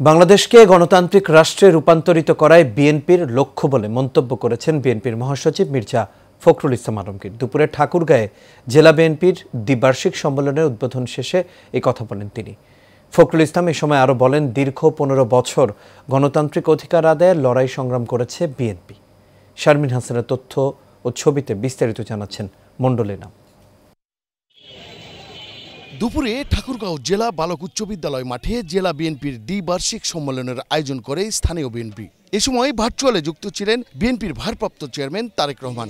বাংলাদেশকে গণতান্ত্রিক রাষ্ট্রে রূপান্তরিত করায় বিএনপির লক্ষ্য বলে মন্তব্য করেছেন বিএনপির মহাসচিব মির্জা ফখরুল ইসলাম আলমগীর। দুপুরে ঠাকুরগাঁয়ে জেলা বিএনপির দ্বিবার্ষিক সম্মেলনের উদ্বোধন শেষে এই কথা বলেন তিনি। ফখরুল ইসলাম এ সময় আরও বলেন, দীর্ঘ 15 বছর গণতান্ত্রিক অধিকার আদায়ের লড়াই সংগ্রাম করেছে বিএনপি। শারমিন হাসানের তথ্য ও ছবিতে বিস্তারিত জানাচ্ছেন মণ্ডল এনাম। দুপুরে ঠাকুরগাঁও জেলা বালক উচ্চ বিদ্যালয় মাঠে জেলা বিএনপির দ্বিবার্ষিক সম্মেলনের আয়োজন করে স্থানীয় বিএনপি। এ সময় ভার্চুয়ালে যুক্ত ছিলেন বিএনপির ভারপ্রাপ্ত চেয়ারম্যান তারেক রহমান।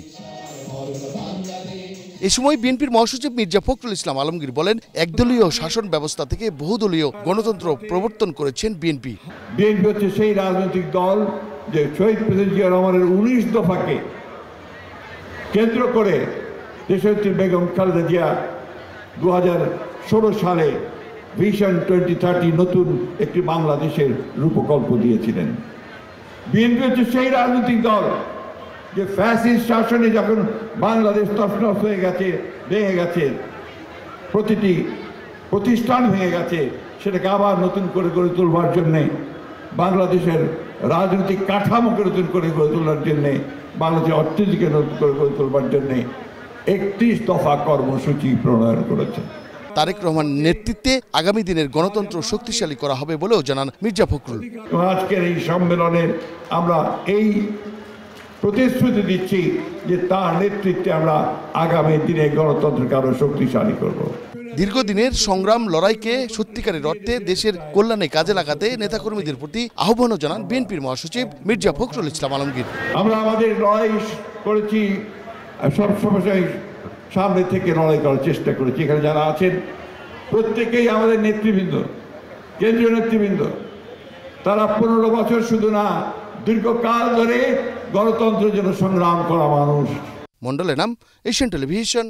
এ সময় বিএনপির মহাসচিব মির্জা ফখরুল ইসলাম আলমগীর বলেন, একদলীয় শাসন ব্যবস্থা থেকে বহুদলীয় গণতন্ত্র প্রবর্তন করেছেন বিএনপি। বিএনপি হচ্ছে সেই রাজনৈতিক দল যে শহীদ প্রেসিডেন্ট জিয়া রহমানের 19 দফাকে কেন্দ্র করে দেশনেত্রী বেগম খালেদা জিয়া 2016 সালে ভিশন 2030 নতুন একটি বাংলাদেশের রূপকল্প দিয়েছিলেন। বিএনপি হচ্ছে সেই রাজনৈতিক দল যে ফ্যাসিস্ট শাসনে যখন বাংলাদেশ তছনছ হয়ে গেছে, ভেঙে গেছে, প্রতিটি প্রতিষ্ঠান ভেঙে গেছে, সেটাকে আবার নতুন করে গড়ে তোলবার জন্যে, বাংলাদেশের রাজনৈতিক কাঠামোকে নতুন করে গড়ে তোলার জন্যে, বাংলাদেশের অর্থনীতিকে নতুন করে গড়ে তোলবার জন্যে 31 দফা কর্মসূচি প্রণয়ন করেছে। তারেক রহমানের নেতৃত্বে আগামী দিনের গণতন্ত্র শক্তিশালী করা হবে বলেও জানান মির্জা ফখরুল। আজকের এই সম্মেলনে আমরা এই প্রতিশ্রুতি দিচ্ছি যে তার নেতৃত্বে আমরা আগামী দিনে গণতন্ত্রকে আরো শক্তিশালী করব। দীর্ঘদিনের সংগ্রাম লড়াইকে সত্যিকারের অর্থে দেশের কল্যাণে কাজে লাগাতে নেতাকর্মীদের প্রতি আহ্বানও জানান বিএনপির মহাসচিব মির্জা ফখরুল ইসলাম আলমগীর। আমরা আমাদের লড়াই করেছি, সব সময় সামনে থেকে লড়াই করার চেষ্টা করেছি। এখানে যারা আছেন প্রত্যেকেই আমাদের নেতৃবৃন্দ, কেন্দ্রীয় নেতৃবৃন্দ, তারা 15 বছর শুধু না, দীর্ঘকাল ধরে গণতন্ত্রের জন্য সংগ্রাম করা মানুষ। মণ্ডল এনাম, এশিয়ান টেলিভিশন,